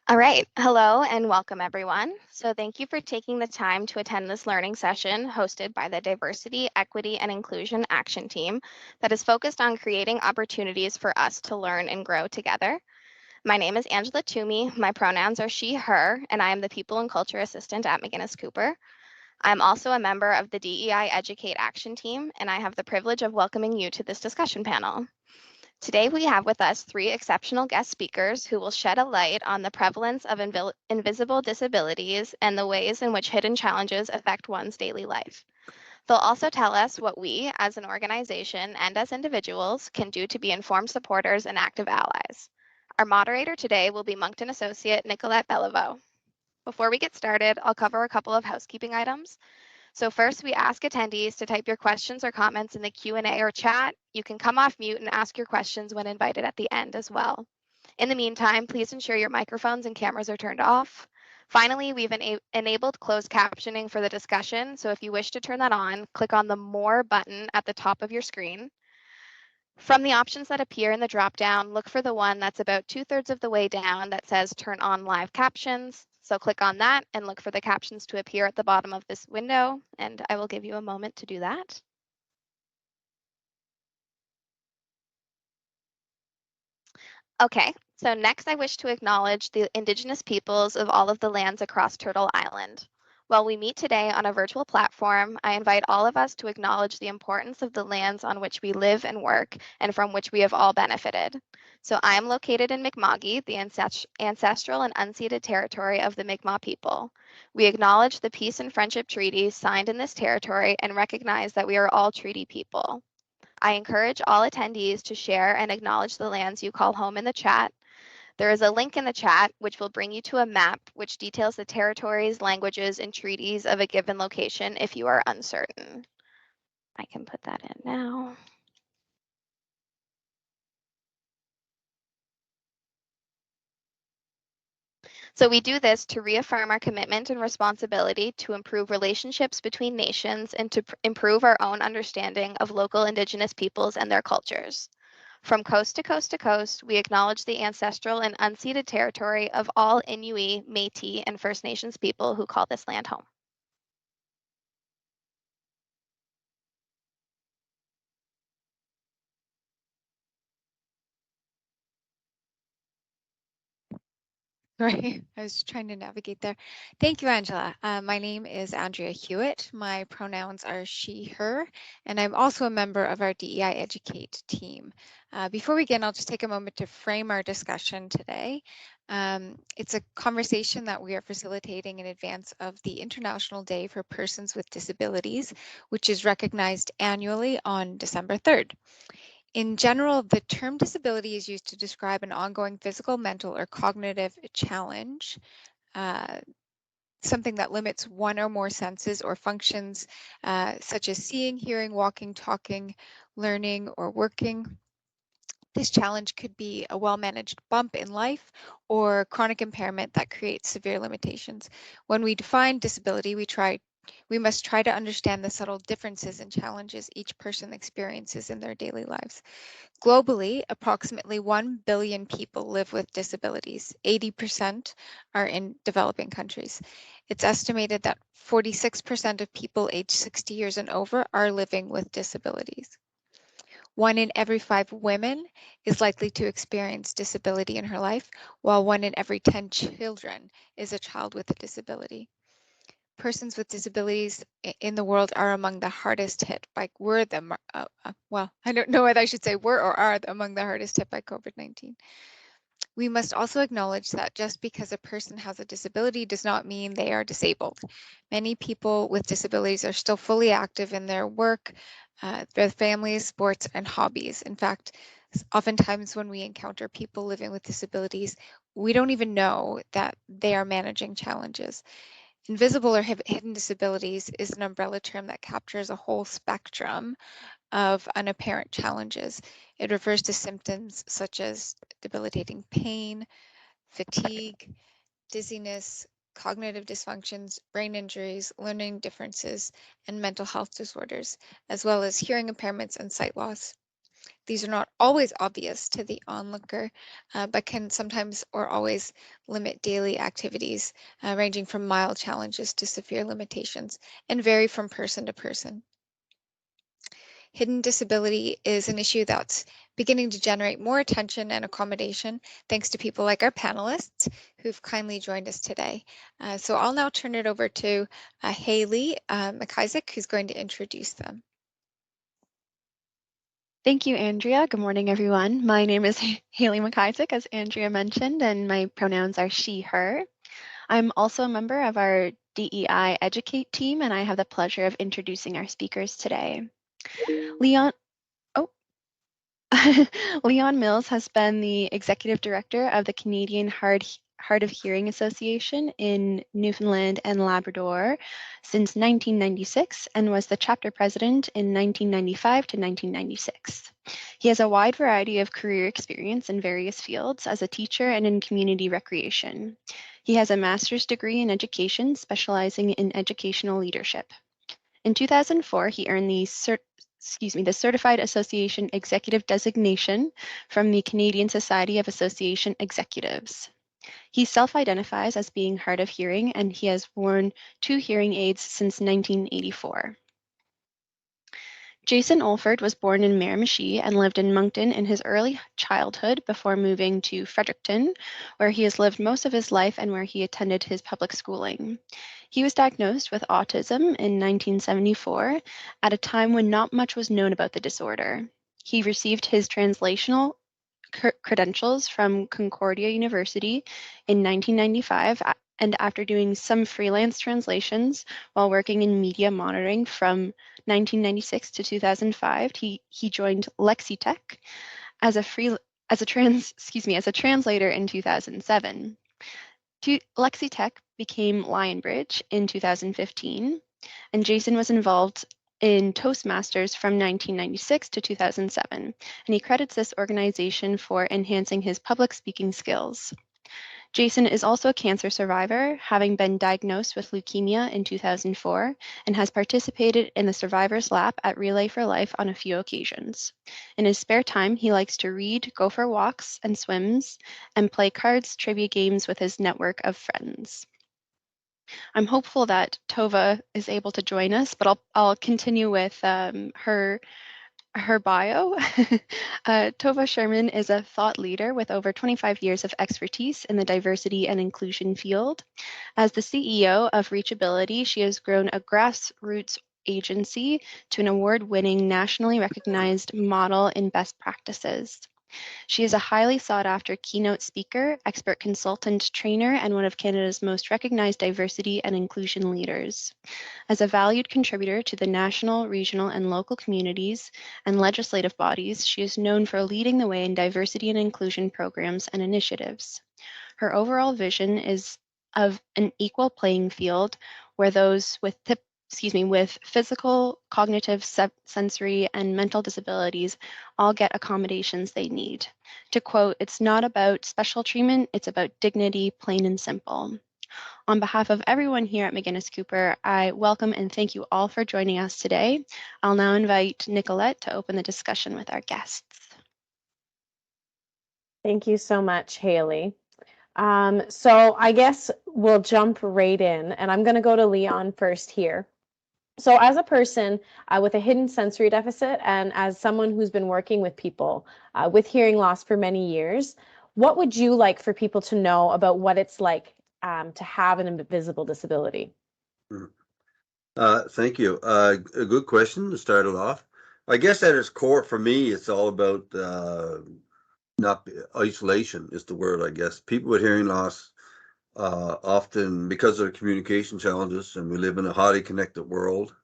All right. Hello and welcome, everyone. So thank you for taking the time to attend this learning session hosted by the Diversity, Equity, and Inclusion Action Team that is focused on creating opportunities for us to learn and grow together. My name is Angela Toomey. My pronouns are she, her, and I am the People and Culture Assistant at McGinnis Cooper. I'm also a member of the DEI Educate Action Team, and I have the privilege of welcoming you to this discussion panel. Today, we have with us three exceptional guest speakers who will shed a light on the prevalence of invisible disabilities and the ways in which hidden challenges affect one's daily life. They'll also tell us what we, as an organization and as individuals, can do to be informed supporters and active allies. Our moderator today will be Moncton Associate Nicolette Beliveau. Before we get started, I'll cover a couple of housekeeping items. So first, we ask attendees to type your questions or comments in the Q&A or chat. You can come off mute and ask your questions when invited at the end as well. In the meantime, please ensure your microphones and cameras are turned off. Finally, we've enabled closed captioning for the discussion, so if you wish to turn that on, click on the More button at the top of your screen. From the options that appear in the dropdown, look for the one that's about 2/3 of the way down that says Turn on Live Captions. So click on that and look for the captions to appear at the bottom of this window, and I will give you a moment to do that. Okay, so next I wish to acknowledge the Indigenous peoples of all of the lands across Turtle Island. While we meet today on a virtual platform, I invite all of us to acknowledge the importance of the lands on which we live and work and from which we have all benefited. So I am located in Mi'kma'ki, the ancestral and unceded territory of the Mi'kmaq people. We acknowledge the peace and friendship treaties signed in this territory and recognize that we are all treaty people. I encourage all attendees to share and acknowledge the lands you call home in the chat. There is a link in the chat which will bring you to a map which details the territories, languages, and treaties of a given location if you are uncertain. I can put that in now. So we do this to reaffirm our commitment and responsibility to improve relationships between nations and to improve our own understanding of local Indigenous peoples and their cultures. From coast to coast to coast, we acknowledge the ancestral and unceded territory of all Inuit, Métis, and First Nations people who call this land home. Sorry, I was trying to navigate there. Thank you, Angela. My name is Andrea Hewitt. My pronouns are she, her, and I'm also a member of our DEI Educate team. Before we begin, I'll just take a moment to frame our discussion today. It's a conversation that we are facilitating in advance of the International Day for Persons with Disabilities, which is recognized annually on December 3rd. In general, the term disability is used to describe an ongoing physical, mental, or cognitive challenge, something that limits one or more senses or functions, such as seeing, hearing, walking, talking, learning, or working. This challenge could be a well-managed bump in life or chronic impairment that creates severe limitations. When we define disability, we must try to understand the subtle differences and challenges each person experiences in their daily lives. Globally, approximately 1 billion people live with disabilities. 80% are in developing countries. It's estimated that 46% of people aged 60 years and over are living with disabilities. 1 in every 5 women is likely to experience disability in her life, while 1 in every 10 children is a child with a disability. Persons with disabilities in the world are among the hardest hit by, well, I don't know whether I should say were or are among the hardest hit by COVID-19. We must also acknowledge that just because a person has a disability does not mean they are disabled. Many people with disabilities are still fully active in their work, their families, sports, and hobbies. In fact, oftentimes when we encounter people living with disabilities, we don't even know that they are managing challenges. Invisible or hidden disabilities is an umbrella term that captures a whole spectrum of unapparent challenges. It refers to symptoms such as debilitating pain, fatigue, dizziness, cognitive dysfunctions, brain injuries, learning differences, and mental health disorders, as well as hearing impairments and sight loss. These are not always obvious to the onlooker, but can sometimes or always limit daily activities, ranging from mild challenges to severe limitations, and vary from person to person. Hidden disability is an issue that's beginning to generate more attention and accommodation thanks to people like our panelists who've kindly joined us today. So I'll now turn it over to Haley McIsaac, who's going to introduce them. Thank you, Andrea. Good morning, everyone. My name is Haley McIsaac, as Andrea mentioned, and my pronouns are she, her. I'm also a member of our DEI Educate team, and I have the pleasure of introducing our speakers today. Leon, oh, Leon Mills has been the executive director of the Canadian Hard of Hearing Association in Newfoundland and Labrador since 1996 and was the chapter president in 1995 to 1996. He has a wide variety of career experience in various fields as a teacher and in community recreation. He has a master's degree in education specializing in educational leadership. In 2004, he earned the Certified Association Executive designation from the Canadian Society of Association Executives. He self-identifies as being hard of hearing, and he has worn 2 hearing aids since 1984. Jason Oldfeld was born in Miramichi and lived in Moncton in his early childhood before moving to Fredericton, where he has lived most of his life and where he attended his public schooling. He was diagnosed with autism in 1974, at a time when not much was known about the disorder. He received his translational credentials from Concordia University in 1995, and after doing some freelance translations while working in media monitoring from 1996 to 2005, he joined LexiTech as as a translator in 2007. LexiTech became Lionbridge in 2015, and Jason was involved in Toastmasters from 1996 to 2007, and he credits this organization for enhancing his public speaking skills. Jason is also a cancer survivor, having been diagnosed with leukemia in 2004, and has participated in the Survivor's Lap at Relay for Life on a few occasions. In his spare time, he likes to read, go for walks and swims, and play cards trivia games with his network of friends. I'm hopeful that Tova is able to join us, but I'll continue with her bio. Tova Sherman is a thought leader with over 25 years of expertise in the diversity and inclusion field. As the CEO of Reachability, she has grown a grassroots agency to an award-winning, nationally recognized model in best practices. She is a highly sought-after keynote speaker, expert consultant, trainer, and one of Canada's most recognized diversity and inclusion leaders. As a valued contributor to the national, regional, and local communities and legislative bodies, she is known for leading the way in diversity and inclusion programs and initiatives. Her overall vision is of an equal playing field where those with physical, cognitive, sensory, and mental disabilities all get accommodations they need. To quote, "It's not about special treatment, it's about dignity, plain and simple." On behalf of everyone here at McGuinness Cooper, I welcome and thank you all for joining us today. I'll now invite Nicolette to open the discussion with our guests. Thank you so much, Haley. So I guess we'll jump right in, and I'm going to go to Leon first here. So as a person with a hidden sensory deficit and as someone who's been working with people with hearing loss for many years, what would you like for people to know about what it's like to have an invisible disability? Thank you. A good question to start it off. I guess at its core, for me, it's all about not isolation is the word, I guess. People with hearing loss often, because of communication challenges, and we live in a highly connected world,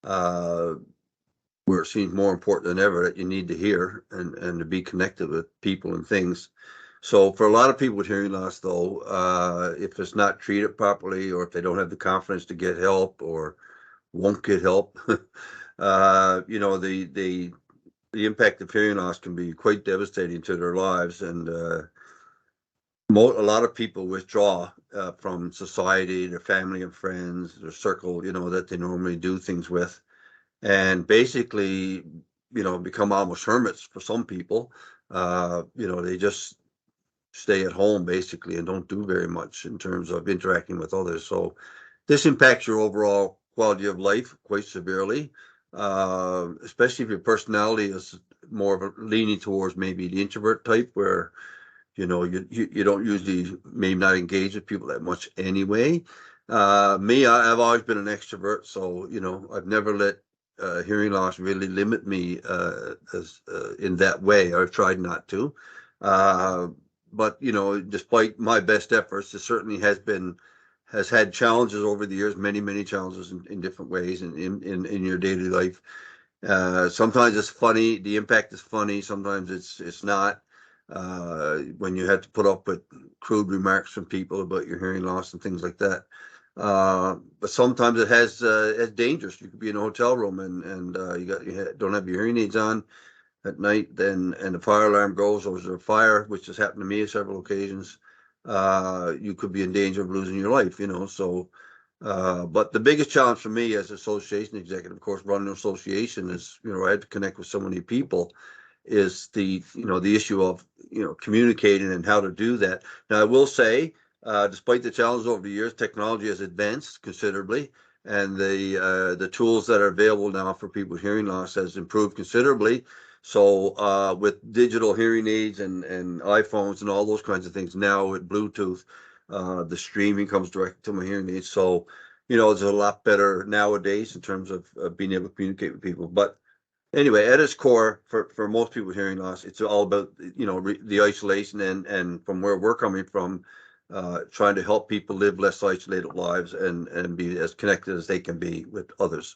where it seems more important than ever that you need to hear and to be connected with people and things. So for a lot of people with hearing loss, though, if it's not treated properly, or if they don't have the confidence to get help or won't get help, the impact of hearing loss can be quite devastating to their lives, and a lot of people withdraw from society, their family and friends, their circle, that they normally do things with, and basically, become almost hermits for some people. They just stay at home basically and don't do very much in terms of interacting with others. So this impacts your overall quality of life quite severely, especially if your personality is more of a leaning towards maybe the introvert type, where you don't usually maybe not engage with people that much anyway. Me, I've always been an extrovert, so I've never let hearing loss really limit me as in that way. I've tried not to, uh, but despite my best efforts, it certainly has had challenges over the years, many challenges in different ways, and in your daily life. Sometimes it's funny. The impact is funny. Sometimes it's not. When you have to put up with crude remarks from people about your hearing loss and things like that. But sometimes it's dangerous. You could be in a hotel room and don't have your hearing aids on at night, then and the fire alarm goes, or there's a fire, which has happened to me on several occasions. You could be in danger of losing your life. So. But the biggest challenge for me as association executive, of course, running an association is, I had to connect with so many people, is the issue of, communicating and how to do that. Now, I will say, despite the challenges over the years, technology has advanced considerably, and the tools that are available now for people with hearing loss has improved considerably. So with digital hearing aids and iPhones and all those kinds of things, now with Bluetooth, the streaming comes direct to my hearing aids. So, it's a lot better nowadays in terms of being able to communicate with people. But anyway, at its core, for most people with hearing loss, it's all about the isolation and from where we're coming from, trying to help people live less isolated lives and be as connected as they can be with others.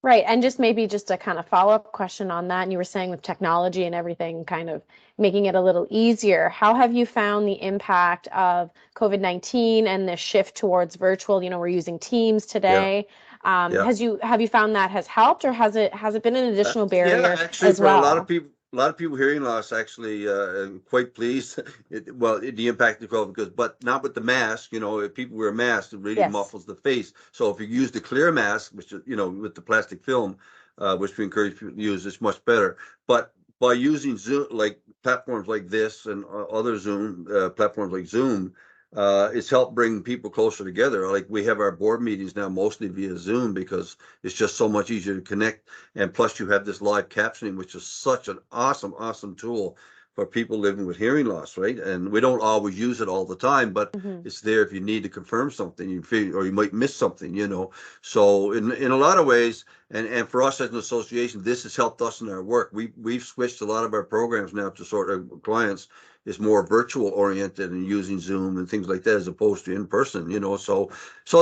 Right. And maybe just a kind of follow-up question on that. And you were saying with technology and everything kind of making it a little easier. How have you found the impact of COVID-19 and the shift towards virtual? We're using Teams Yeah, today. yeah. Have you found that has helped, or has it been an additional Yeah, barrier actually, as for a lot of well? people, hearing loss actually quite pleased. The impact of COVID, but not with the mask. If people wear a mask, it really Yes. muffles the face. So if you use the clear mask, which is with the plastic film, which we encourage people to use, it's much better. But by using Zoom, like platforms like this and other Zoom platforms like Zoom, it's helped bring people closer together. Like we have our board meetings now mostly via Zoom because it's just so much easier to connect, and plus you have this live captioning, which is such an awesome tool for people living with hearing loss, right? And we don't always use it all the time, but Hmm. it's there if you need to confirm something, you feel, or you might miss something. So in a lot of ways, and for us as an association, this has helped us in our work. We've switched a lot of our programs now to sort of clients is more virtual oriented and using Zoom and things like that as opposed to in person. So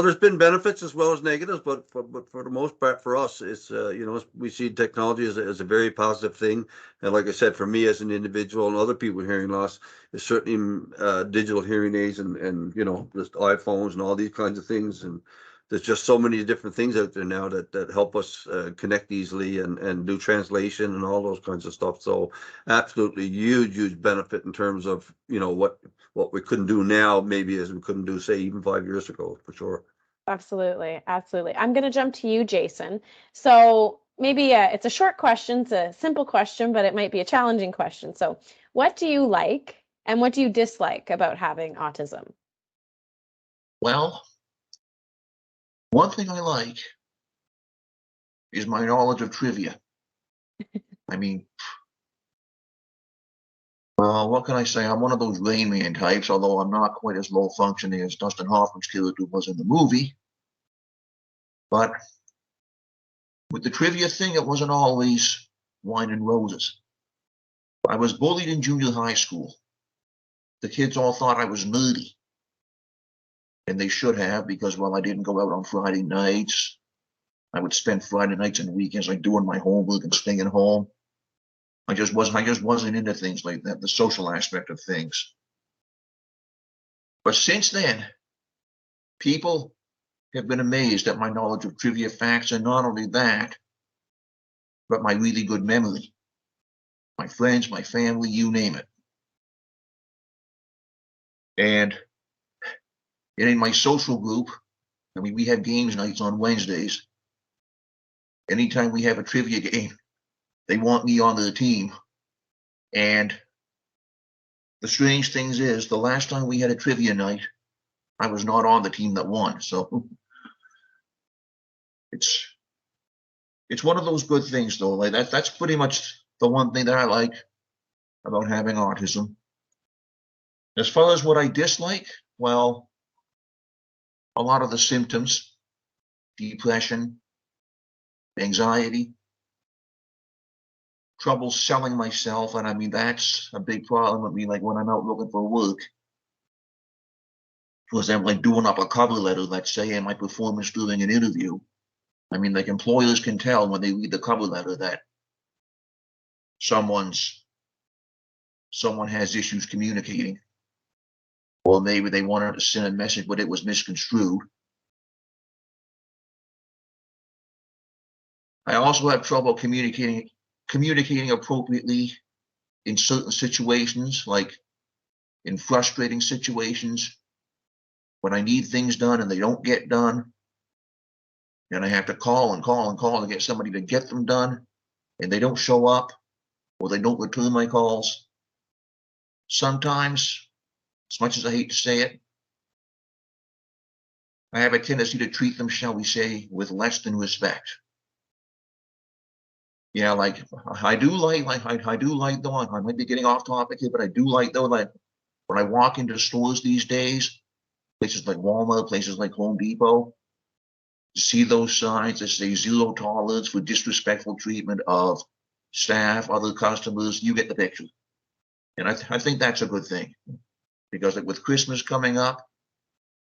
there's been benefits as well as negatives, but for the most part, for us, it's we see technology as a very positive thing. And like I said, for me as an individual and other people with hearing loss, it's certainly digital hearing aids and just iPhones and all these kinds of things. And there's just so many different things out there now that help us connect easily and do translation and all those kinds of stuff. So absolutely huge benefit in terms of what we couldn't do now, maybe as we couldn't do, say, even 5 years ago, for sure. Absolutely. Absolutely. I'm going to jump to you, Jason. So maybe it's a short question. It's a simple question, but it might be a challenging question. So what do you like and what do you dislike about having autism? Well, one thing I like is my knowledge of trivia. I mean, well, what can I say? I'm one of those Rain Man types, although I'm not quite as low functioning as Dustin Hoffman's character was in the movie. But with the trivia thing, it wasn't always wine and roses. I was bullied in junior high school. The kids all thought I was nerdy. And they should have, because, well, I didn't go out on Friday nights. I would spend Friday nights and weekends like doing my homework and staying home. I just wasn't into things like that, the social aspect of things. But since then, people have been amazed at my knowledge of trivia facts, and not only that, but my really good memory. My friends, my family, you name it. And in my social group, I mean, we have games nights on Wednesdays. Anytime we have a trivia game, they want me on the team. And the strange thing is, the last time we had a trivia night, I was not on the team that won. So it's one of those good things, though. Like that's pretty much the one thing that I like about having autism. As far as what I dislike, well, a lot of the symptoms, depression, anxiety, trouble selling myself. And I mean, that's a big problem with me. Like when I'm out looking for work, for example, like doing up a cover letter, let's say, and my performance during an interview. I mean, like employers can tell when they read the cover letter that someone has issues communicating, or maybe they wanted to send a message, but it was misconstrued. I also have trouble communicating appropriately in certain situations, like in frustrating situations when I need things done and they don't get done, and I have to call and call and call to get somebody to get them done, and they don't show up or they don't return my calls. Sometimes, as much as I hate to say it, I have a tendency to treat them, shall we say, with less than respect. Yeah, like I do like though, I might be getting off topic here, but I do like though, like when I walk into stores these days, places like Walmart, places like Home Depot, see those signs that say zero tolerance for disrespectful treatment of staff, other customers. You get the picture. And I think that's a good thing, because like with Christmas coming up,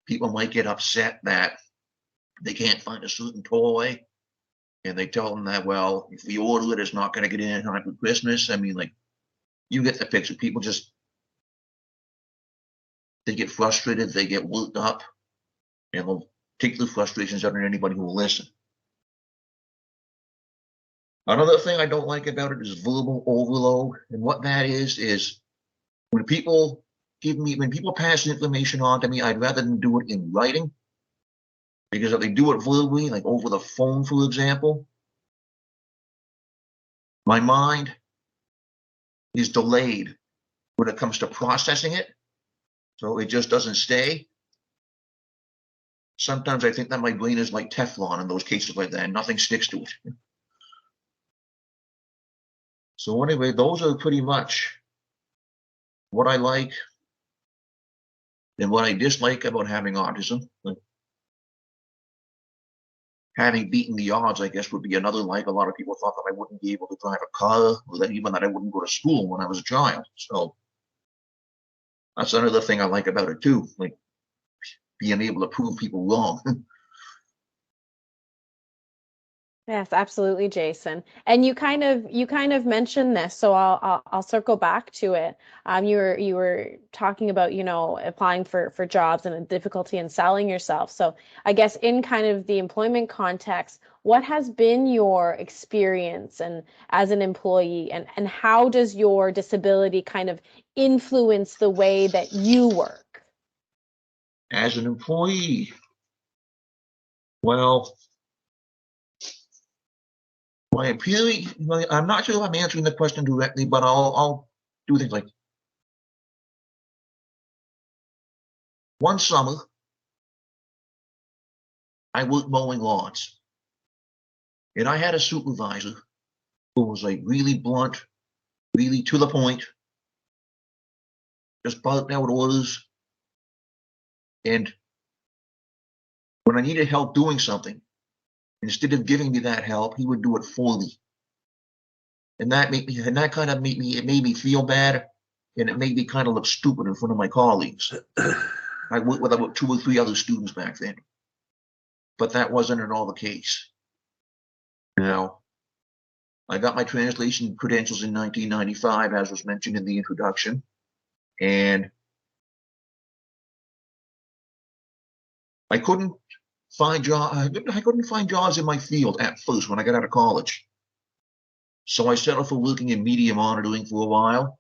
people might get upset that they can't find a certain toy, and they tell them that, well, if we order it, it's not going to get in time for Christmas. I mean, like, you get the picture. People just, they get frustrated, they get worked up, and they'll take their frustrations out on anybody who will listen. Another thing I don't like about it is verbal overload. And what that is when people pass information on to me, I'd rather than do it in writing. Because if they do it verbally, like over the phone, for example, my mind is delayed when it comes to processing it. So it just doesn't stay. Sometimes I think that my brain is like Teflon in those cases like that, and nothing sticks to it. So anyway, those are pretty much what I like and what I dislike about having autism. Having beaten the odds, I guess, would be another like. A lot of people thought that I wouldn't be able to drive a car, or that even that I wouldn't go to school when I was a child. So that's another thing I like about it too, like being able to prove people wrong. Yes, absolutely, Jason. And you kind of mentioned this, so I'll circle back to it. You were talking about, applying for jobs and the difficulty in selling yourself. So I guess in kind of the employment context, what has been your experience and as an employee, and how does your disability kind of influence the way that you work? As an employee, well, I'm not sure if I'm answering the question directly, but I'll do things like one summer, I worked mowing lawns, and I had a supervisor who was like really blunt, really to the point, just barked out orders. And when I needed help doing something, instead of giving me that help, he would do it for me. And that made me feel bad, and it made me kind of look stupid in front of my colleagues. I worked with about 2 or 3 other students back then, but that wasn't at all the case. Now, I got my translation credentials in 1995, as was mentioned in the introduction, and I couldn't find jobs in my field at first when I got out of college. So I settled for working in media monitoring for a while.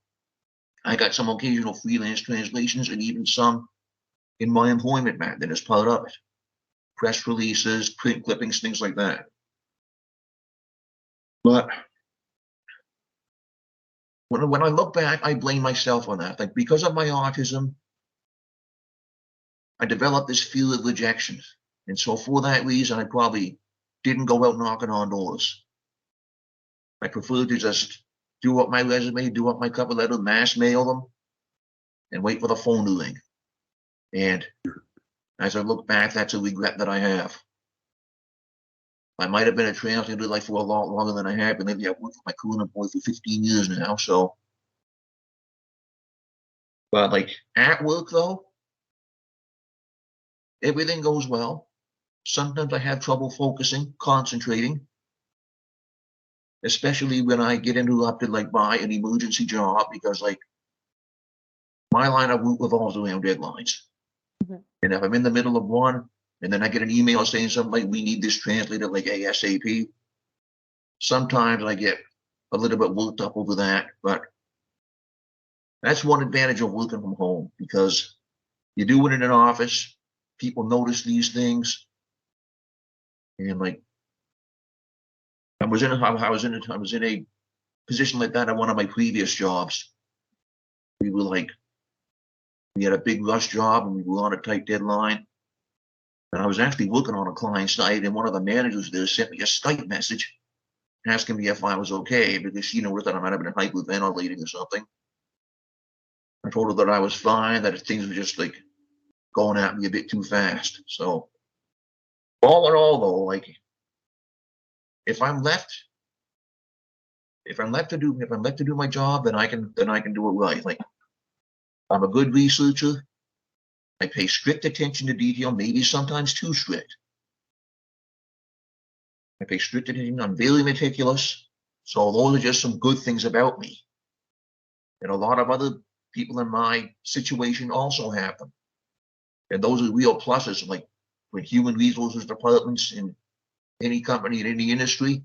I got some occasional freelance translations and even some in my employment method as part of it. Press releases, print clippings, things like that. But when I look back, I blame myself on that. Like, because of my autism, I developed this fear of rejection. And so for that reason, I probably didn't go out knocking on doors. I prefer to just do up my resume, do up my cover letter, mass mail them, and wait for the phone to ring. And as I look back, that's a regret that I have. I might have been a translator like for a lot longer than I have, but maybe I've worked for my current employer for 15 years now. So, but like at work though, everything goes well. Sometimes I have trouble focusing, concentrating, especially when I get interrupted like by an emergency job, because like my line of work revolves around deadlines. And if I'm in the middle of one and then I get an email saying something like, we need this translated like ASAP, sometimes I get a little bit worked up over that. But that's one advantage of working from home, because you do it in an office, people notice these things. And like I was in a position like that at one of my previous jobs. We had a big rush job and we were on a tight deadline. And I was actually working on a client site, and one of the managers there sent me a Skype message asking me if I was okay, because she noticed that I might have been hyperventilating or something. I told her that I was fine, that things were just like going at me a bit too fast. So all in all though, like if I'm left to do my job, then I can do it right. Like, I'm a good researcher. I pay strict attention to detail, maybe sometimes too strict. I pay strict attention. I'm very meticulous. So those are just some good things about me. And a lot of other people in my situation also have them. And those are real pluses. Like when human resources departments in any company in any industry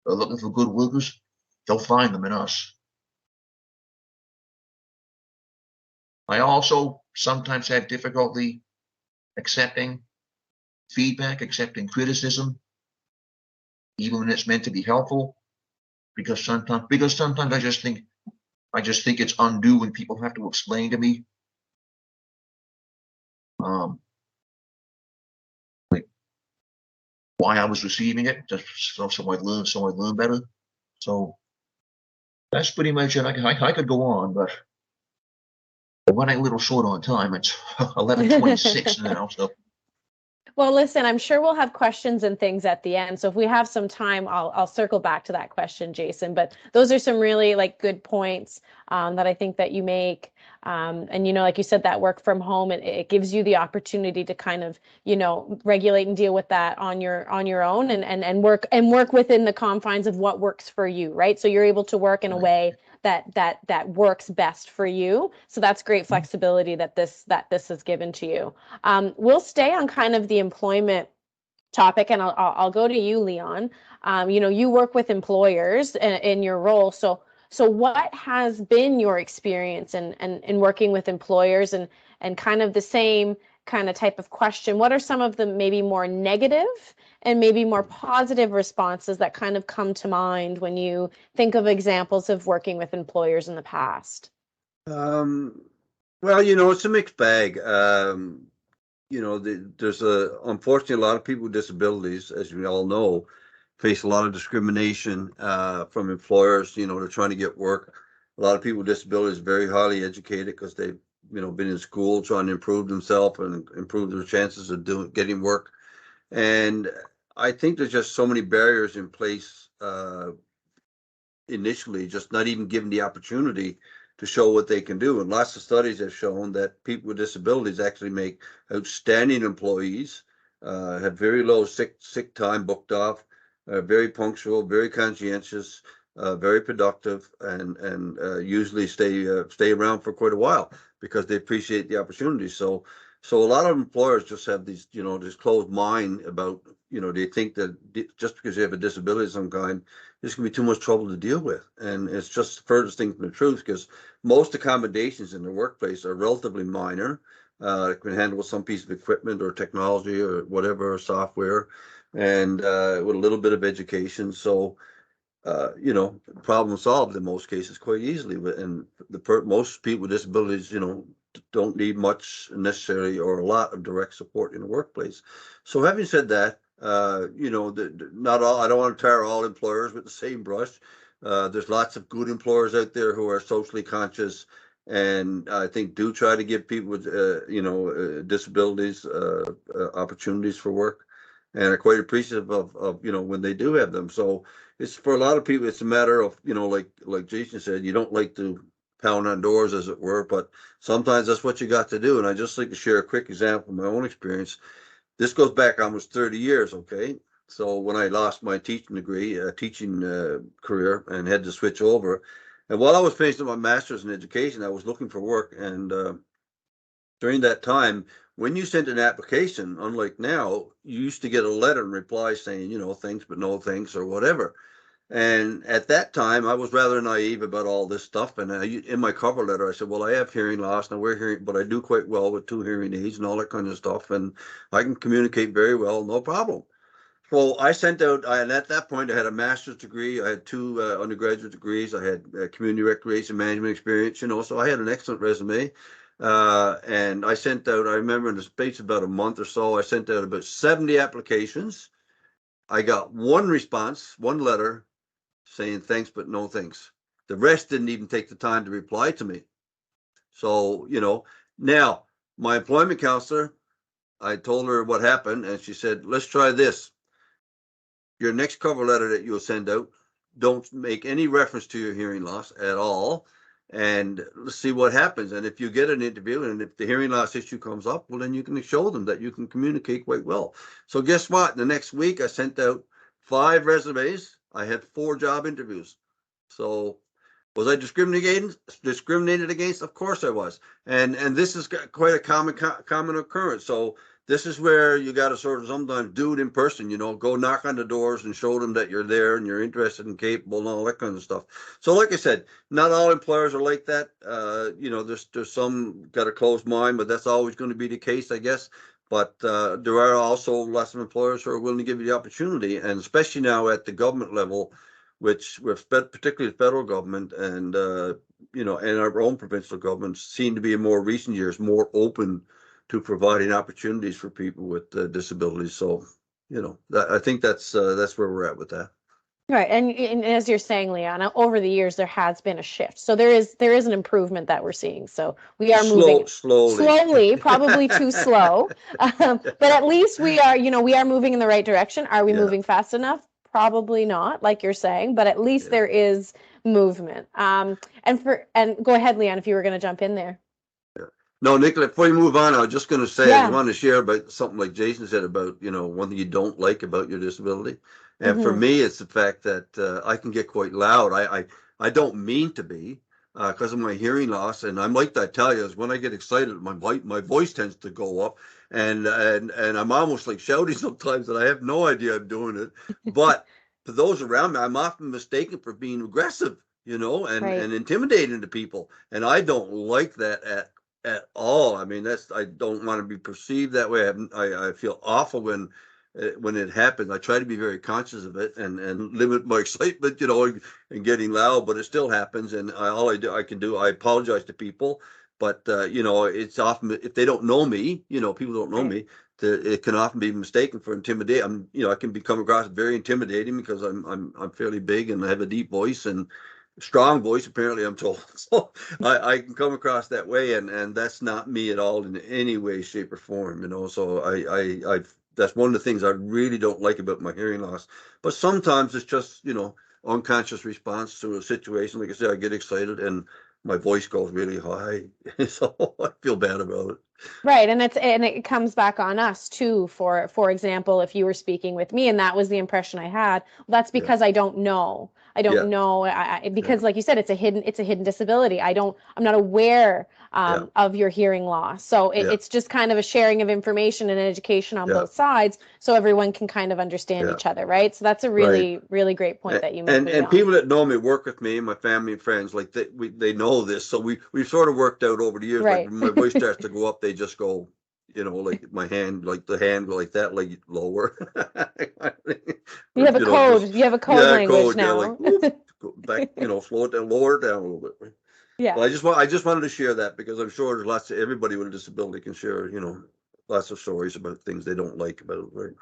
are looking for good workers, they'll find them in us. I also sometimes have difficulty accepting feedback, accepting criticism, even when it's meant to be helpful, because sometimes I just think it's undue when people have to explain to me like why I was receiving it, just so I learn better. So that's pretty much it. I could go on, but we're running a little short on time. It's 11:26 now, so. Well, listen, I'm sure we'll have questions and things at the end. So if we have some time, I'll circle back to that question, Jason. But those are some really like good points that I think that you make. And like you said, that work from home, it gives you the opportunity to kind of regulate and deal with that on your own, and work within the confines of what works for you, right? So you're able to work in a way that works best for you. So that's great flexibility that this has given to you. We'll stay on kind of the employment topic, and I'll go to you, Leon. You work with employers in your role. So what has been your experience in working with employers, and kind of the same kind of type of question? What are some of the maybe more negative and maybe more positive responses that kind of come to mind when you think of examples of working with employers in the past? Well, it's a mixed bag. There's unfortunately a lot of people with disabilities, as we all know, face a lot of discrimination from employers. They're trying to get work. A lot of people with disabilities are very highly educated because they've been in school trying to improve themselves and improve their chances of getting work. And I think there's just so many barriers in place initially, just not even given the opportunity to show what they can do. And lots of studies have shown that people with disabilities actually make outstanding employees, have very low sick time booked off, very punctual, very conscientious, very productive, and usually stay around for quite a while because they appreciate the opportunity. So a lot of employers just have these, this closed mind about, they think that just because you have a disability of some kind, this can be too much trouble to deal with. And it's just the furthest thing from the truth, because most accommodations in the workplace are relatively minor. It can handle some piece of equipment or technology or whatever, or software, and with a little bit of education. So you know, problem solved in most cases quite easily. And most people with disabilities, you know, don't need much necessarily or a lot of direct support in the workplace. So having said that, you know, not all, I don't want to tar all employers with the same brush. There's lots of good employers out there who are socially conscious and I think do try to give people with, you know, disabilities opportunities for work and are quite appreciative of, you know, when they do have them. So it's for a lot of people, it's a matter of, you know, like Jason said, you don't like to pound on doors, as it were, but sometimes that's what you got to do. And I just like to share a quick example of my own experience. This goes back almost 30 years, okay? So when I lost my teaching degree, teaching career, and had to switch over, and while I was finishing my master's in education, I was looking for work. And during that time, when you sent an application, unlike now, you used to get a letter in reply saying, you know, thanks, but no thanks, or whatever. And at that time, I was rather naive about all this stuff. And in my cover letter, I said, well, I have hearing loss and we're hearing, but I do quite well with 2 hearing aids and all that kind of stuff. And I can communicate very well, no problem. Well, I sent out, and at that point, I had a master's degree. I had 2 undergraduate degrees. I had community recreation management experience, you know, so I had an excellent resume. And I sent out, I remember in the space of about a month or so, I sent out about 70 applications. I got 1 response, 1 letter saying thanks, but no thanks. The rest didn't even take the time to reply to me. So, you know, now my employment counselor, I told her what happened, and she said, let's try this. Your next cover letter that you'll send out, don't make any reference to your hearing loss at all. And let's see what happens. And if you get an interview and if the hearing loss issue comes up, well, then you can show them that you can communicate quite well. So guess what? The next week I sent out 5 resumes. I had 4 job interviews. So was I discriminated against? Of course I was. And this is quite a common occurrence. So this is where you got to sort of sometimes do it in person, you know, go knock on the doors and show them that you're there and you're interested and capable and all that kind of stuff. So like I said, not all employers are like that. You know, there's some got a closed mind, but that's always going to be the case, I guess. But there are also lots of employers who are willing to give you the opportunity, and especially now at the government level, which with particularly the federal government and you know, and our own provincial governments seem to be in more recent years more open to providing opportunities for people with disabilities. So, you know, I think that's where we're at with that. Right, and as you're saying, Leanna, over the years there has been a shift. So there is an improvement that we're seeing. So we are moving slowly, probably too slow, but at least we are, you know, we are moving in the right direction. Are we moving fast enough? Probably not, like you're saying, but at least there is movement. And go ahead, Leanne, if you were going to jump in there. No, Nicola, before you move on, I was just going to say, I want to share about something like Jason said about, you know, one thing you don't like about your disability. And for me, it's the fact that I can get quite loud. I don't mean to be because of my hearing loss. And I'm like that, tell you, is when I get excited, my voice tends to go up and I'm almost like shouting sometimes and I have no idea I'm doing it. But to those around me, I'm often mistaken for being aggressive, you know, and intimidating to people. And I don't like that at all. I mean, I don't want to be perceived that way. I feel awful when it happens. I try to be very conscious of it and limit my excitement, you know, and getting loud, but it still happens. And I can do, I apologize to people, but you know, it's often, if they don't know me, you know, people don't know me, it can often be mistaken for intimidating. You know, I can become across very intimidating because I'm fairly big and I have a deep voice and strong voice, apparently, I'm told. So I can come across that way, and that's not me at all in any way, shape, or form, you know. So I that's one of the things I really don't like about my hearing loss. But sometimes it's just, you know, unconscious response to a situation. Like I said, I get excited and my voice goes really high. So I feel bad about it. Right, and it comes back on us too. For example, if you were speaking with me and that was the impression I had, well, that's because I don't know. I don't know because, like you said, it's a hidden disability. I'm not aware of your hearing loss. So it's just kind of a sharing of information and education on both sides, so everyone can kind of understand each other, right? So that's a really really great point that you make. And people that know me, work with me, my family and friends, like they know this. So we've sort of worked out over the years. Like when my voice starts to go up, they just go, you know, like my hand, like the hand like that, like lower. You have a code. You have a code language code, yeah, now. like whoop, go back, you know, slow it down, lower it down a little bit. Yeah. Well, I just wanted to share that because I'm sure there's lots of everybody with a disability can share, you know, lots of stories about things they don't like about it, right?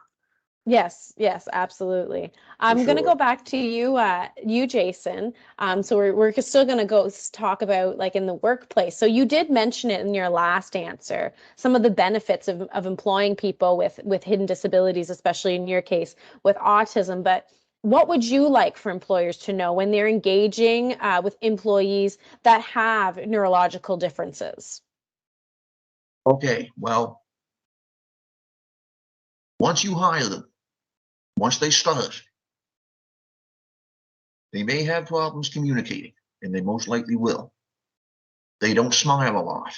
Yes, yes, absolutely. I'm going to go sure. back to you, Jason. So we're still going to go talk about like in the workplace. So you did mention it in your last answer, some of the benefits of employing people with hidden disabilities, especially in your case with autism. But what would you like for employers to know when they're engaging with employees that have neurological differences? Okay, well, once you hire them, once they start, they may have problems communicating, and they most likely will. They don't smile a lot.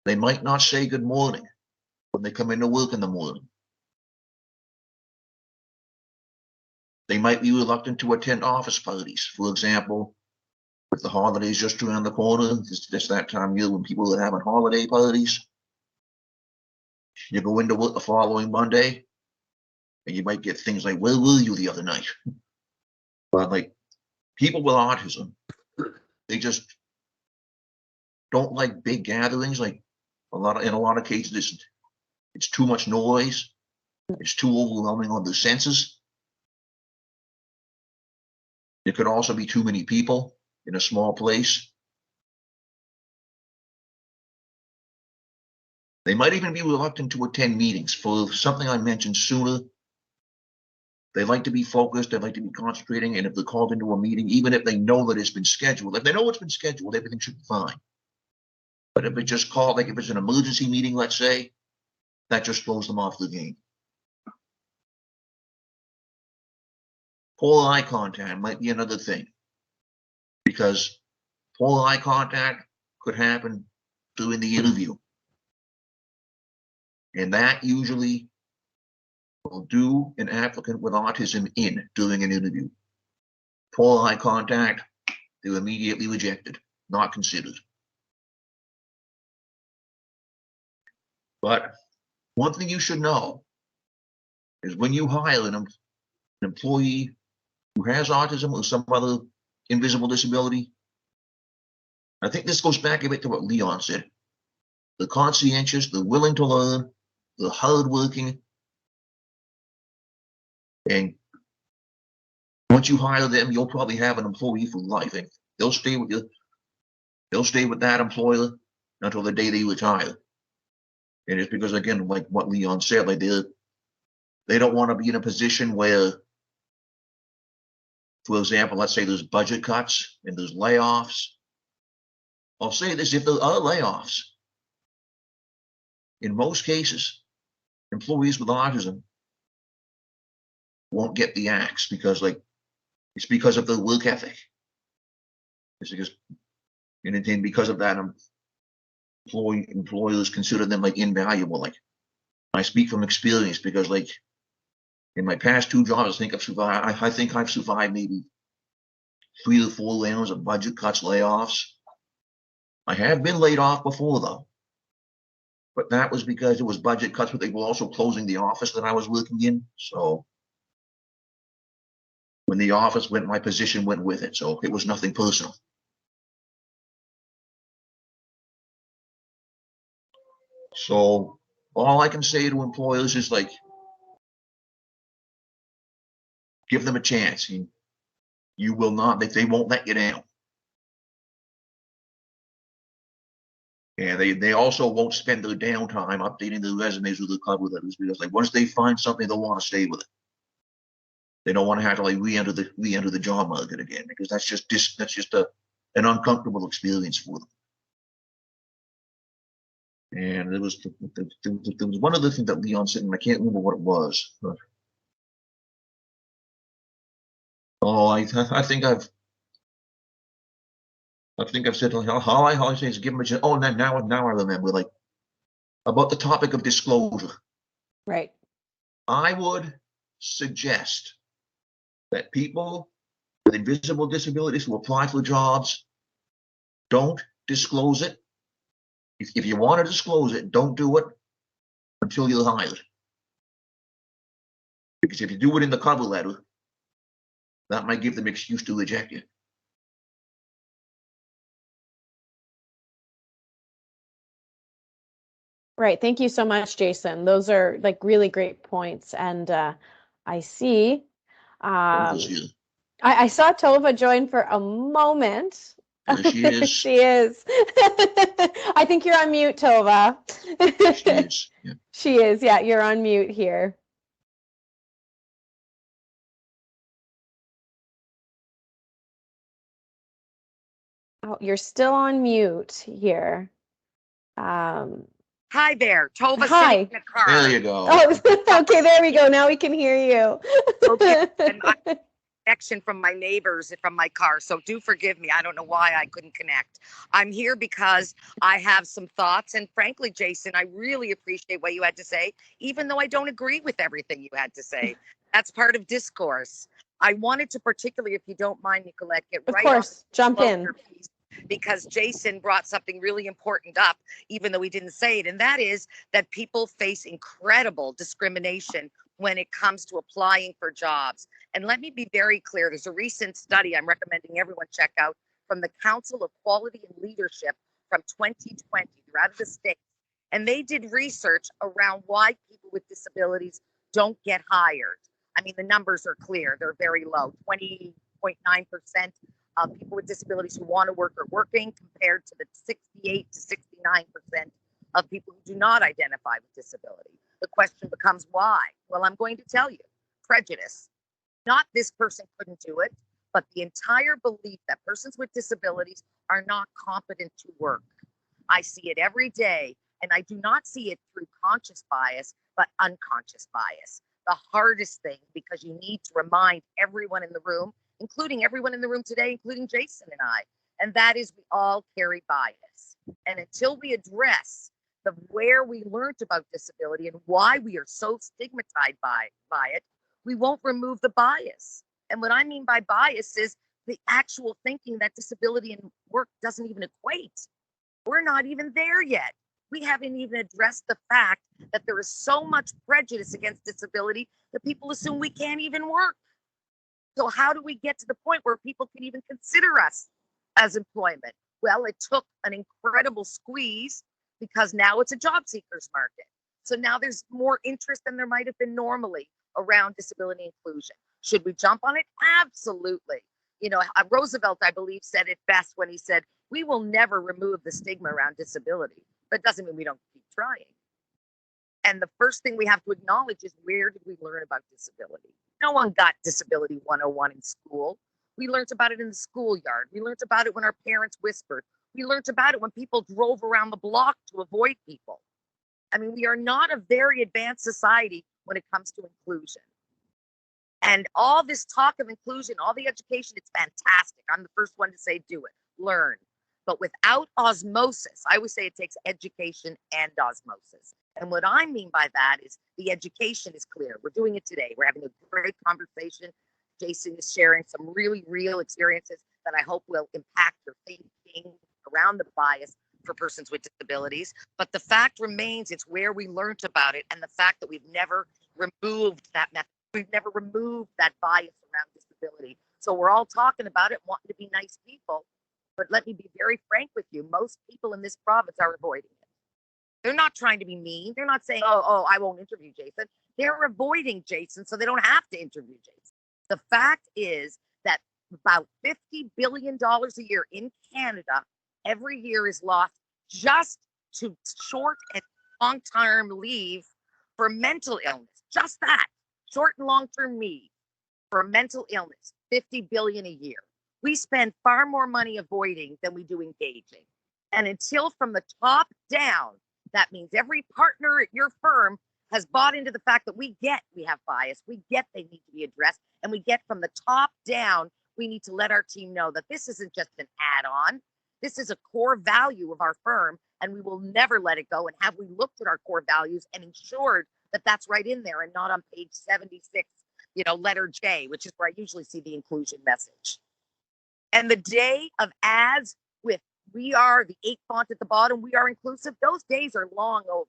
They might not say good morning when they come into work in the morning. They might be reluctant to attend office parties. For example, if the holidays just around the corner, it's that time of year when people are having holiday parties. You go into work the following Monday, and you might get things like, "Where were you the other night?" But like people with autism, they just don't like big gatherings. Like in a lot of cases, it's too much noise. It's too overwhelming on the senses. There could also be too many people in a small place. They might even be reluctant to attend meetings for something I mentioned sooner. They like to be focused, they like to be concentrating, and if they're called into a meeting, even if they know that it's been scheduled, if they know it's been scheduled, everything should be fine. But if it's just called, like if it's an emergency meeting, let's say, that just throws them off the game. Poor eye contact might be another thing, because poor eye contact could happen during the interview. And that usually will do an applicant with autism in during an interview. Poor eye contact, they're immediately rejected, not considered. But one thing you should know is when you hire an employee who has autism or some other invisible disability, I think this goes back a bit to what Leon said. They're conscientious, they're willing to learn, they're hardworking, and once you hire them, you'll probably have an employee for life. And they'll stay with you. They'll stay with that employer until the day they retire. And it's because, again, like what Leon said, like they don't want to be in a position where, for example, let's say there's budget cuts and there's layoffs. I'll say this: if there are layoffs, in most cases, employees with autism won't get the axe because, like, it's because of their work ethic. It's because, and then because of that, employers consider them like invaluable. Like, I speak from experience because, like, in my past 2 jobs, I think I've survived maybe 3 or 4 rounds of budget cuts, layoffs. I have been laid off before though, but that was because it was budget cuts, but they were also closing the office that I was working in. So when the office went, my position went with it. So it was nothing personal. So all I can say to employers is, like, give them a chance. You will not, they won't let you down. And they also won't spend their downtime updating their resumes with their cover letters because, like, once they find something, they'll want to stay with it. They don't want to have to, like, re-enter the job market again because that's just an uncomfortable experience for them. And there was one other thing that Leon said, and I can't remember what it was. But, I think I've said, like, all I say is give them a chance. Oh, now I remember, like, about the topic of disclosure. Right. I would suggest that people with invisible disabilities who apply for jobs don't disclose it If you want to disclose it, don't do it until you're hired. Because if you do it in the cover letter, that might give them excuse to reject you. Right. Thank you so much, Jason. Those are like really great points. And I see. Tova's here. I saw Tova join for a moment. There she is. She is. I think you're on mute, Tova. She is. Yeah. She is. Yeah, you're on mute here. Oh, you're still on mute here. Hi there, Tova Hi. sitting in the car. There you go. Oh, okay, there we go. Now we can hear you. Okay, and connection from my neighbors from my car, so do forgive me. I don't know why I couldn't connect. I'm here because I have some thoughts, and frankly, Jason, I really appreciate what you had to say, even though I don't agree with everything you had to say. That's part of discourse. I wanted to particularly, if you don't mind, Nicolette, get Of right course, on jump in. your piece, because Jason brought something really important up, even though he didn't say it, and that is that people face incredible discrimination when it comes to applying for jobs. And let me be very clear, there's a recent study I'm recommending everyone check out from the Council of Quality and Leadership from 2020. They're out of the States. And they did research around why people with disabilities don't get hired. I mean, the numbers are clear. They're very low. 20.9% of people with disabilities who want to work are working, compared to the 68 to 69% of people who do not identify with disability. The question becomes why? Well, I'm going to tell you. Prejudice. Not this person couldn't do it, but the entire belief that persons with disabilities are not competent to work. I see it every day, and I do not see it through conscious bias, but unconscious bias. The hardest thing, because you need to remind everyone in the room, including everyone in the room today, including Jason and I, and that is we all carry bias. And until we address where we learned about disability and why we are so stigmatized by it, we won't remove the bias. And what I mean by bias is the actual thinking that disability and work doesn't even equate. We're not even there yet. We haven't even addressed the fact that there is so much prejudice against disability that people assume we can't even work. So how do we get to the point where people can even consider us as employment? Well, it took an incredible squeeze, because now it's a job seekers market. So now there's more interest than there might have been normally around disability inclusion. Should we jump on it? Absolutely. You know, Roosevelt, I believe, said it best when he said, we will never remove the stigma around disability, but it doesn't mean we don't keep trying. And the first thing we have to acknowledge is, where did we learn about disability? No one got Disability 101 in school. We learned about it in the schoolyard. We learned about it when our parents whispered. We learned about it when people drove around the block to avoid people. I mean, we are not a very advanced society when it comes to inclusion. And all this talk of inclusion, all the education, it's fantastic. I'm the first one to say, do it, learn. But without osmosis, I always say it takes education and osmosis. And what I mean by that is the education is clear. We're doing it today. We're having a great conversation. Jason is sharing some really real experiences that I hope will impact your thinking around the bias for persons with disabilities. But the fact remains, it's where we learned about it, and the fact that we've never removed that method. We've never removed that bias around disability. So we're all talking about it, wanting to be nice people. But let me be very frank with you. Most people in this province are avoiding it. They're not trying to be mean. They're not saying, oh, I won't interview Jason. They're avoiding Jason so they don't have to interview Jason. The fact is that about $50 billion a year in Canada every year is lost just to short and long-term leave for mental illness. Just that, short and long-term leave for mental illness, $50 billion a year. We spend far more money avoiding than we do engaging. And until from the top down, that means every partner at your firm has bought into the fact that we have bias, we get they need to be addressed, and we get from the top down, we need to let our team know that this isn't just an add-on. This is a core value of our firm, and we will never let it go. And have we looked at our core values and ensured that that's right in there and not on page 76, letter J, which is where I usually see the inclusion message. And the day of ads with we are the 8 font at the bottom, we are inclusive, those days are long over.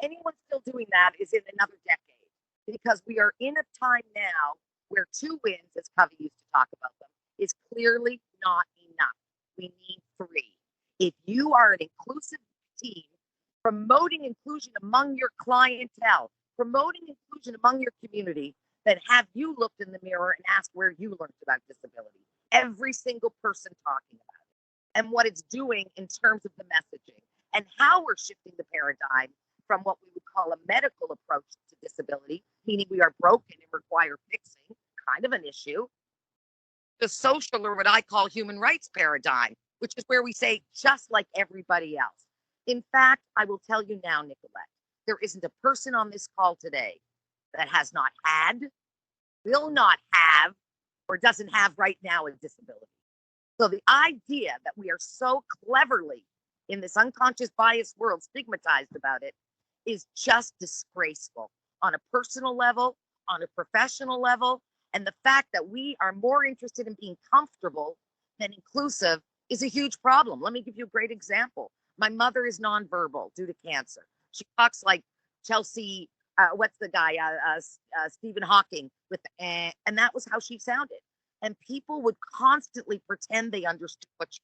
Anyone still doing that is in another decade, because we are in a time now where 2 wins, as Covey used to talk about them, is clearly not enough. We need 3. If you are an inclusive team, promoting inclusion among your clientele, promoting inclusion among your community, then have you looked in the mirror and asked where you learned about disability? Every single person talking about it, and what it's doing in terms of the messaging, and how we're shifting the paradigm from what we would call a medical approach to disability, meaning we are broken and require fixing, kind of an issue, the social, or what I call human rights paradigm, which is where we say just like everybody else. In fact, I will tell you now, Nicolette, there isn't a person on this call today that has not had, will not have, or doesn't have right now a disability. So the idea that we are so cleverly in this unconscious bias world stigmatized about it is just disgraceful on a personal level, on a professional level. And the fact that we are more interested in being comfortable than inclusive is a huge problem. Let me give you a great example. My mother is nonverbal due to cancer. She talks like Chelsea, what's the guy, Stephen Hawking, with the and that was how she sounded. And people would constantly pretend they understood what she,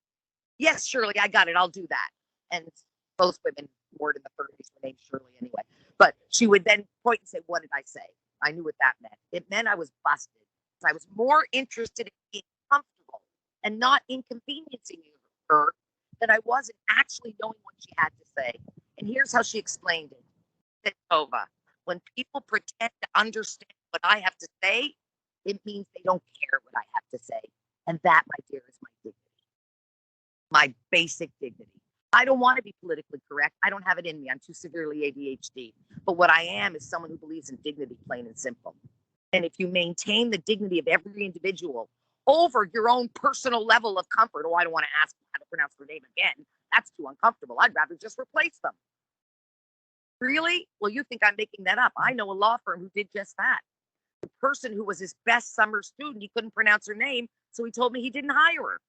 yes, Shirley, I got it, I'll do that. And both women were in the 30s were named Shirley anyway. But she would then point and say, what did I say? I knew what that meant. It meant I was busted. I was more interested in being comfortable and not inconveniencing her than I was in actually knowing what she had to say. And here's how she explained it. Said Tova, when people pretend to understand what I have to say, it means they don't care what I have to say. And that, my dear, is my dignity, my basic dignity. I don't want to be politically correct. I don't have it in me. I'm too severely ADHD. But what I am is someone who believes in dignity, plain and simple. And if you maintain the dignity of every individual over your own personal level of comfort, oh, I don't want to ask how to pronounce their name again. That's too uncomfortable. I'd rather just replace them. Really? Well, you think I'm making that up. I know a law firm who did just that. The person who was his best summer student, he couldn't pronounce her name, so he told me he didn't hire her.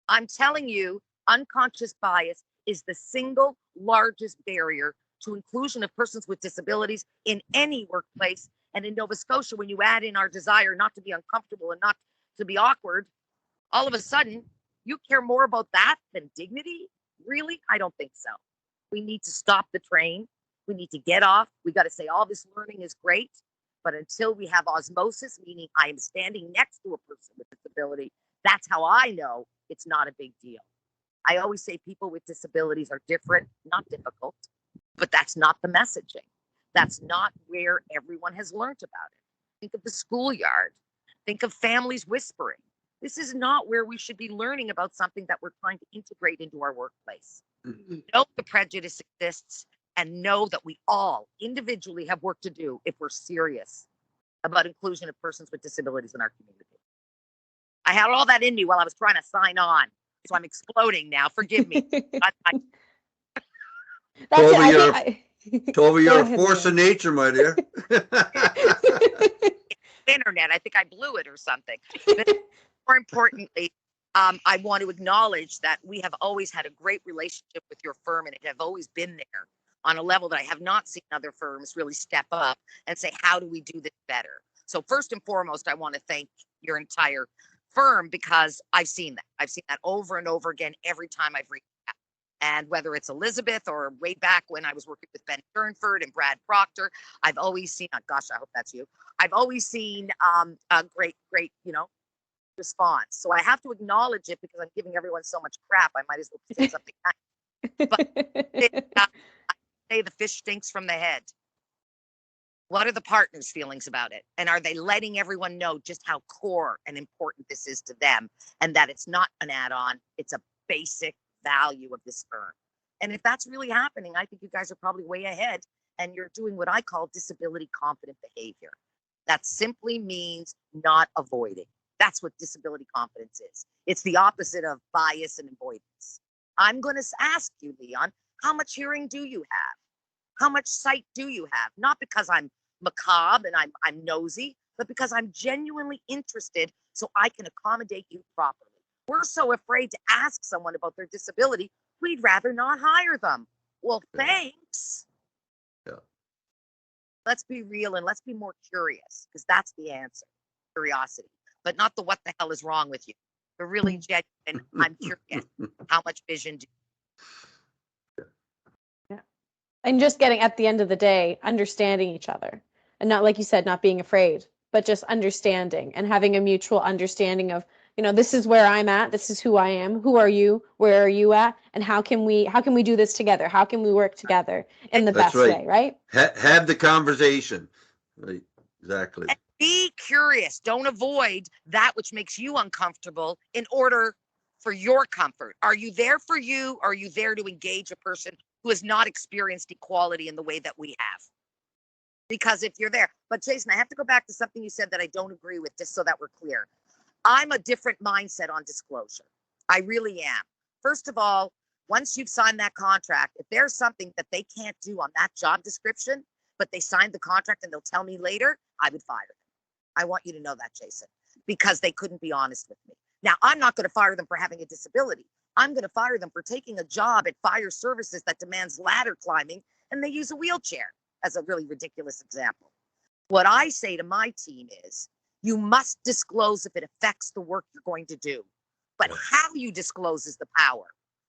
I'm telling you, unconscious bias is the single largest barrier to inclusion of persons with disabilities in any workplace. And in Nova Scotia, when you add in our desire not to be uncomfortable and not to be awkward, all of a sudden, you care more about that than dignity? Really? I don't think so. We need to stop the train. We need to get off. We got to say all this learning is great, but until we have osmosis, meaning I am standing next to a person with disability, that's how I know it's not a big deal. I always say people with disabilities are different, not difficult, but that's not the messaging. That's not where everyone has learned about it. Think of the schoolyard. Think of families whispering. This is not where we should be learning about something that we're trying to integrate into our workplace. Know the prejudice exists and know that we all individually have work to do if we're serious about inclusion of persons with disabilities in our community. I had all that in me while I was trying to sign on, so I'm exploding now. Forgive me. That's it. Tova, you're a ahead, force Leah. of nature, my dear. Internet, I think I blew it or something. But more importantly, I want to acknowledge that we have always had a great relationship with your firm, and it have always been there on a level that I have not seen other firms really step up and say, how do we do this better? So first and foremost, I want to thank your entire firm, because I've seen that. I've seen that over and over again every time I've reached out. And whether it's Elizabeth or way back when I was working with Ben Turnford and Brad Proctor, I've always seen, oh gosh, I hope that's you. I've always seen a great, response. So I have to acknowledge it because I'm giving everyone so much crap. I might as well say something nice. But I say the fish stinks from the head. What are the partners' feelings about it? And are they letting everyone know just how core and important this is to them, and that it's not an add-on, it's a basic value of this firm? And if that's really happening, I think you guys are probably way ahead, and you're doing what I call disability confident behavior. That simply means not avoiding. That's what disability confidence is. It's the opposite of bias and avoidance. I'm going to ask you, Leon, how much hearing do you have? How much sight do you have? Not because I'm macabre and I'm nosy, but because I'm genuinely interested so I can accommodate you properly. We're so afraid to ask someone about their disability, we'd rather not hire them. Well, thanks. Yeah. Let's be real and let's be more curious, because that's the answer. Curiosity, but not the what the hell is wrong with you. The really genuine, I'm curious. How much vision do And just getting, at the end of the day, understanding each other, and not, like you said, not being afraid, but just understanding and having a mutual understanding of, this is where I'm at, this is who I am, who are you, where are you at, and how can we do this together, how can we work together in the That's best right. way, right? Have the conversation. Right. Exactly. And be curious. Don't avoid that which makes you uncomfortable in order for your comfort. Are you there for you? Or are you there to engage a person who has not experienced equality in the way that we have? Because if you're there, but Jason, I have to go back to something you said that I don't agree with, just so that we're clear. I'm a different mindset on disclosure. I really am. First of all, once you've signed that contract, if there's something that they can't do on that job description, but they signed the contract and they'll tell me later, I would fire them. I want you to know that, Jason, because they couldn't be honest with me. Now, I'm not going to fire them for having a disability. I'm going to fire them for taking a job at fire services that demands ladder climbing and they use a wheelchair, as a really ridiculous example. What I say to my team is, you must disclose if it affects the work you're going to do. But how you disclose is the power,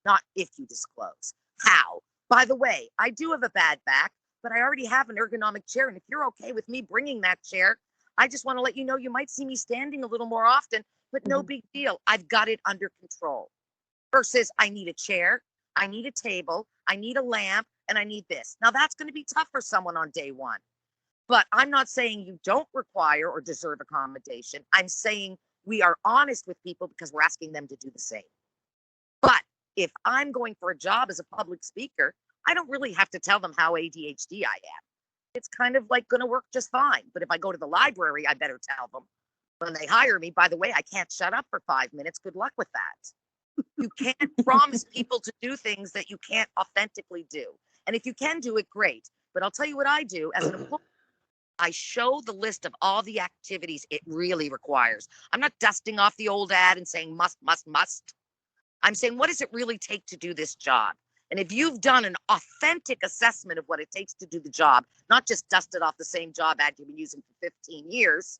not if you disclose. How? By the way, I do have a bad back, but I already have an ergonomic chair. And if you're okay with me bringing that chair, I just want to let you know you might see me standing a little more often, but no big deal. I've got it under control. Versus, I need a chair, I need a table, I need a lamp, and I need this. Now, that's going to be tough for someone on day one. But I'm not saying you don't require or deserve accommodation. I'm saying we are honest with people because we're asking them to do the same. But if I'm going for a job as a public speaker, I don't really have to tell them how ADHD I am. It's kind of like going to work just fine. But if I go to the library, I better tell them when they hire me, by the way, I can't shut up for 5 minutes. Good luck with that. You can't promise people to do things that you can't authentically do. And if you can do it, great. But I'll tell you what I do as an employee. I show the list of all the activities it really requires. I'm not dusting off the old ad and saying must, must, must. I'm saying, what does it really take to do this job? And if you've done an authentic assessment of what it takes to do the job, not just dusted off the same job ad you've been using for 15 years,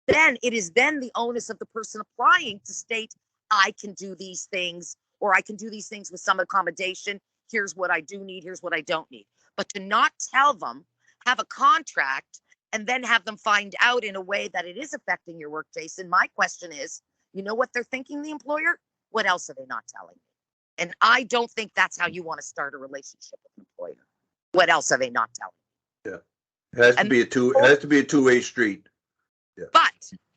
then it is then the onus of the person applying to state, I can do these things, or I can do these things with some accommodation. Here's what I do need. Here's what I don't need. But to not tell them, have a contract, and then have them find out in a way that it is affecting your work, Jason. My question is, you know what they're thinking, the employer? What else are they not telling me? And I don't think that's how you want to start a relationship with an employer. What else are they not telling me? Yeah. It has to be a two-way street. Yeah. But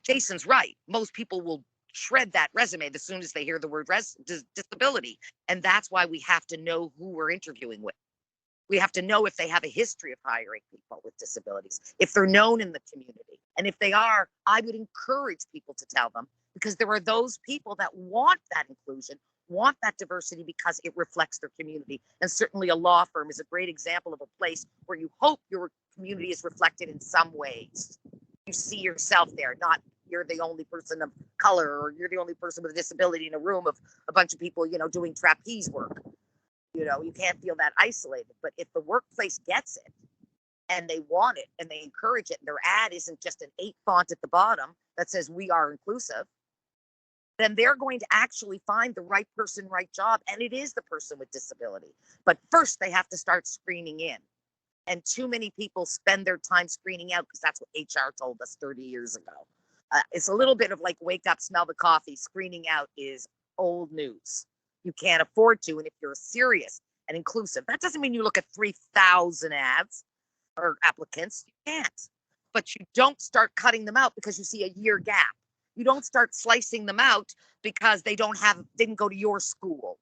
Jason's right. Most people will shred that resume as soon as they hear the word disability. And that's why we have to know who we're interviewing with. We have to know if they have a history of hiring people with disabilities, if they're known in the community. And if they are, I would encourage people to tell them, because there are those people that want that inclusion, want that diversity because it reflects their community. And certainly a law firm is a great example of a place where you hope your community is reflected in some ways. You see yourself there, not you're the only person of color or you're the only person with a disability in a room of a bunch of people, doing trapeze work. You can't feel that isolated. But if the workplace gets it and they want it and they encourage it, and their ad isn't just an 8 font at the bottom that says we are inclusive, then they're going to actually find the right person, right job. And it is the person with disability. But first they have to start screening in. And too many people spend their time screening out because that's what HR told us 30 years ago. It's a little bit of like wake up, smell the coffee. Screening out is old news. You can't afford to. And if you're serious and inclusive, that doesn't mean you look at 3,000 ads or applicants. You can't. But you don't start cutting them out because you see a year gap. You don't start slicing them out because they didn't go to your school.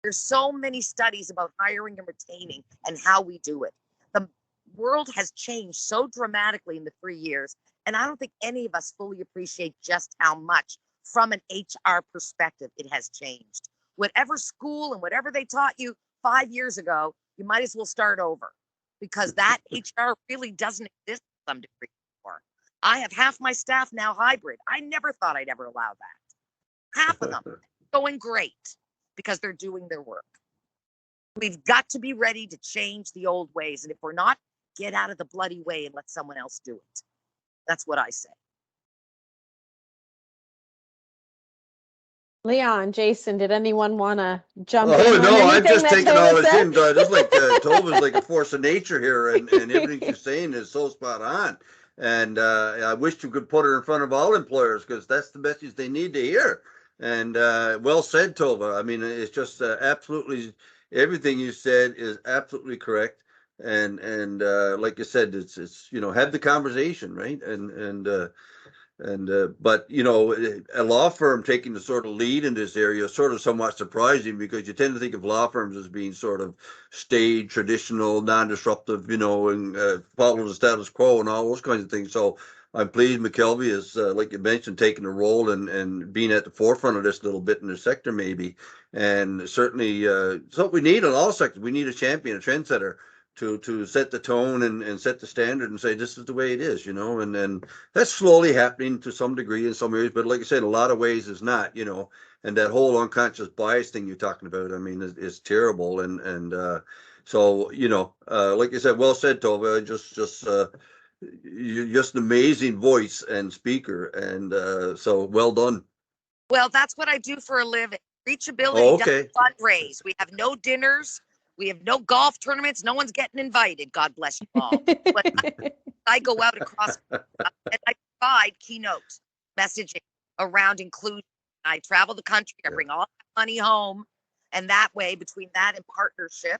There's so many studies about hiring and retaining and how we do it. The world has changed so dramatically in the 3 years, and I don't think any of us fully appreciate just how much from an HR perspective it has changed. Whatever school and whatever they taught you 5 years ago, you might as well start over, because that HR really doesn't exist to some degree anymore. I have half my staff now hybrid. I never thought I'd ever allow that. half of them going great because they're doing their work. We've got to be ready to change the old ways. And if we're not, get out of the bloody way and let someone else do it. That's what I say. Leon, Jason, did anyone want to jump in Oh on no, I'm anything just that taking all Tova this said? in. Just like Tova's like a force of nature here, and everything she's saying is so spot on. And I wish you could put her in front of all employers because that's the message they need to hear. And well said, Tova. I mean, it's just absolutely everything you said is absolutely correct. And like you said, it's have the conversation, right? But a law firm taking the sort of lead in this area is sort of somewhat surprising because you tend to think of law firms as being sort of staid, traditional, non-disruptive, and follow the status quo and all those kinds of things. So I'm pleased McKelvey is, like you mentioned, taking a role and being at the forefront of this little bit in the sector, maybe. And certainly, so we need in all sectors. We need a champion, a trendsetter to set the tone and set the standard and say this is the way it is, and then that's slowly happening to some degree in some areas, but like I said, in a lot of ways it's not, and that whole unconscious bias thing you're talking about, I mean, is terrible. And so, like I said, well said, Tova, you're just an amazing voice and speaker. And so well done. Well, that's what I do for a living. Oh, Reachability doesn't okay. fundraise. We have no dinners. We have no golf tournaments. No one's getting invited. God bless you all. But I go out across and I provide keynote messaging around inclusion. I travel the country. I bring all that money home. And that way, between that and partnership,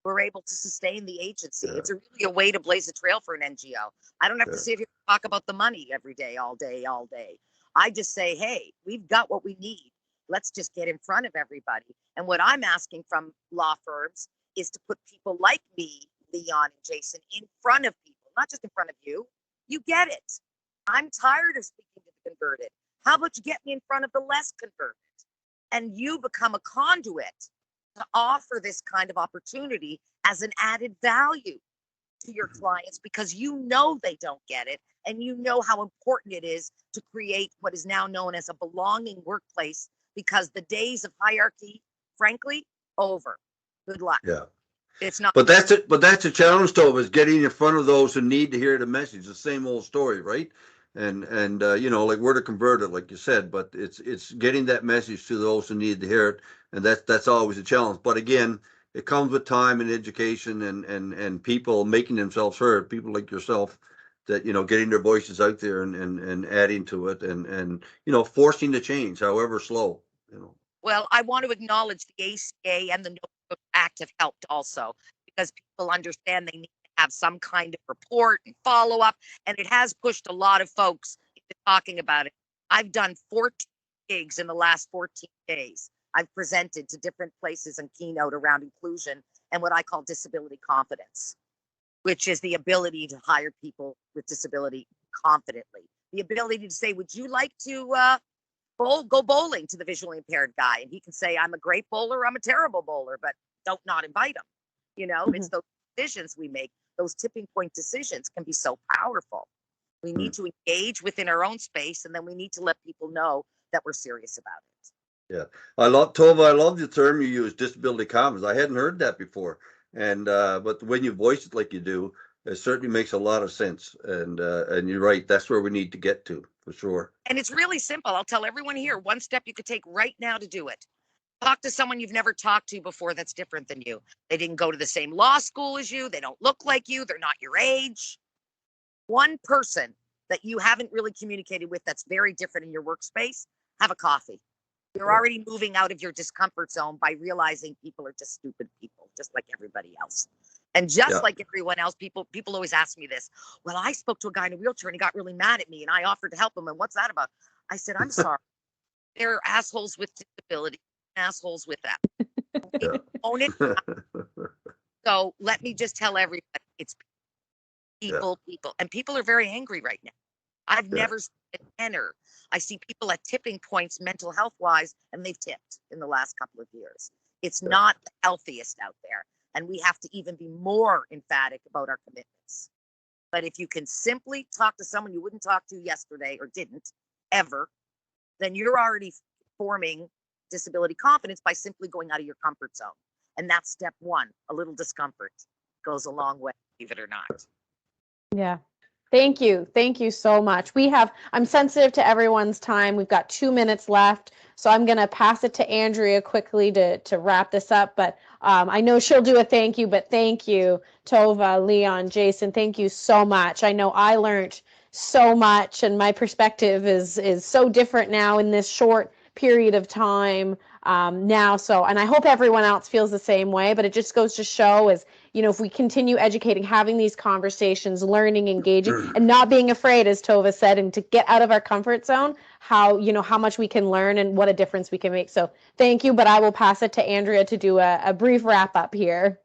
we're able to sustain the agency. Yeah. It's really a way to blaze a trail for an NGO. I don't have Yeah. to sit here and talk about the money every day, all day, all day. I just say, hey, we've got what we need. Let's just get in front of everybody. And what I'm asking from law firms is to put people like me, Leon and Jason, in front of people, not just in front of you. You get it. I'm tired of speaking to the converted. How about you get me in front of the less converted? And you become a conduit to offer this kind of opportunity as an added value to your clients because you know they don't get it and you know how important it is to create what is now known as a belonging workplace because the days of hierarchy, frankly, over. Good luck. Yeah. It's not. But that's it. But that's a challenge, though, is getting in front of those who need to hear the message. The same old story, right? And like we're the converted, like you said, but it's getting that message to those who need to hear it, and that's always a challenge. But again, it comes with time and education and people making themselves heard. People like yourself that getting their voices out there and adding to it and forcing the change, however slow. Well, I want to acknowledge the ACA and the Notebook Act have helped also because people understand they need to have some kind of report and follow up. And it has pushed a lot of folks into talking about it. I've done 14 gigs in the last 14 days. I've presented to different places and keynote around inclusion and what I call disability confidence, which is the ability to hire people with disability confidently. The ability to say, would you like to go bowling to the visually impaired guy? And he can say, I'm a great bowler, I'm a terrible bowler, but don't not invite him. It's those decisions we make, those tipping point decisions can be so powerful. We need to engage within our own space, and then we need to let people know that we're serious about it. Yeah, I love Tova. I love the term you use, disability confidence. I hadn't heard that before, and but when you voice it like you do, it certainly makes a lot of sense. And you're right. That's where we need to get to for sure. And it's really simple. I'll tell everyone here one step you could take right now to do it. Talk to someone you've never talked to before that's different than you. They didn't go to the same law school as you. They don't look like you. They're not your age. One person that you haven't really communicated with that's very different in your workspace, have a coffee. You're already moving out of your discomfort zone by realizing people are just stupid people, just like everybody else. And just like everyone else, people always ask me this. Well, I spoke to a guy in a wheelchair and he got really mad at me and I offered to help him. And what's that about? I said, I'm sorry. There are assholes with disability, assholes with that. Own it. So let me just tell everybody, it's people. And people are very angry right now. I've never seen a tenor. I see people at tipping points mental health wise, and they've tipped in the last couple of years. It's not the healthiest out there. And we have to even be more emphatic about our commitments. But if you can simply talk to someone you wouldn't talk to yesterday or didn't ever, then you're already forming disability confidence by simply going out of your comfort zone. And that's step one. A little discomfort goes a long way, believe it or not. Yeah. Thank you. Thank you so much. I'm sensitive to everyone's time. We've got 2 minutes left. So I'm going to pass it to Andrea quickly to wrap this up. But I know she'll do a thank you, but thank you, Tova, Leon, Jason. Thank you so much. I know I learned so much and my perspective is so different now in this short period of time now. So, and I hope everyone else feels the same way, but it just goes to show is, if we continue educating, having these conversations, learning, engaging, and not being afraid, as Tova said, and to get out of our comfort zone, how much we can learn and what a difference we can make. So thank you, but I will pass it to Andrea to do a brief wrap up here.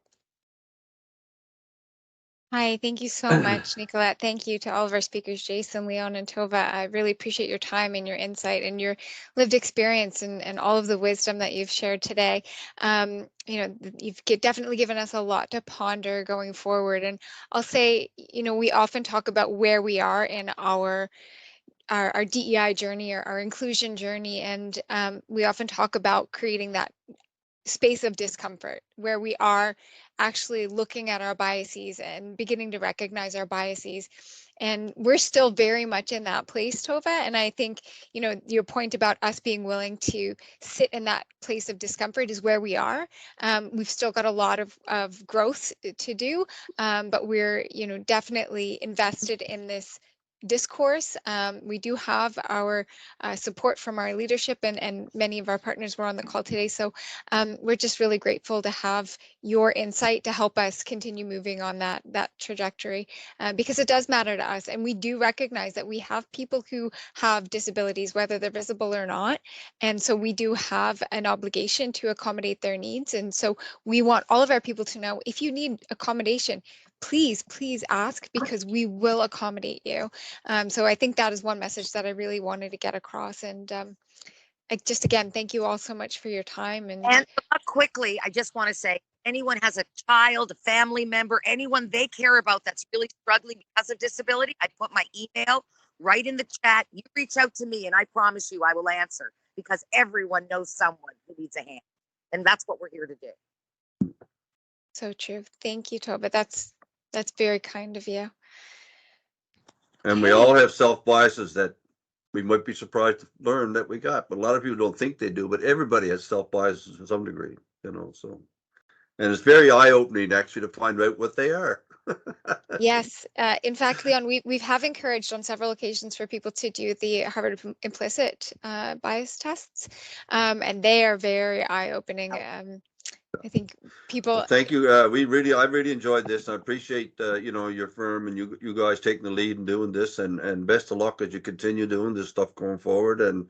Hi, thank you so much, Nicolette. Thank you to all of our speakers, Jason, Leon, and Tova. I really appreciate your time and your insight and your lived experience and all of the wisdom that you've shared today. You've definitely given us a lot to ponder going forward. And I'll say, we often talk about where we are in our DEI journey or our inclusion journey. And we often talk about creating that space of discomfort where we are actually looking at our biases and beginning to recognize our biases. And we're still very much in that place, Tova. And I think, your point about us being willing to sit in that place of discomfort is where we are. We've still got a lot of growth to do, but we're, definitely invested in this discourse. We do have our support from our leadership and many of our partners were on the call today. So we're just really grateful to have your insight to help us continue moving on that trajectory because it does matter to us. And we do recognize that we have people who have disabilities, whether they're visible or not. And so we do have an obligation to accommodate their needs. And so we want all of our people to know, if you need accommodation, please ask, because we will accommodate you. So I think that is one message that I really wanted to get across. And again, thank you all so much for your time. And quickly, I just want to say, anyone has a child, a family member, anyone they care about that's really struggling because of disability, I put my email right in the chat. You reach out to me and I promise you I will answer, because everyone knows someone who needs a hand. And that's what we're here to do. So true. Thank you, Tova. That's very kind of you. And we all have self-biases that we might be surprised to learn that we got, but a lot of people don't think they do, but everybody has self-biases to some degree, so. And it's very eye-opening actually to find out what they are. Yes. In fact, Leon, we have encouraged on several occasions for people to do the Harvard implicit bias tests, and they are very eye-opening. I think people. Thank you. I really enjoyed this. I appreciate your firm and you guys taking the lead and doing this, and best of luck as you continue doing this stuff going forward. And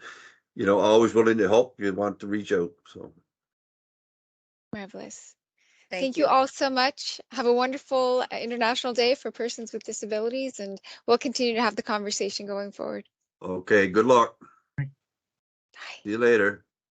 always willing to help. You want to reach out. So Marvelous. Thank you all so much. Have a wonderful International Day for Persons with Disabilities, and we'll continue to have the conversation going forward. okay. Good luck. Bye. See you later.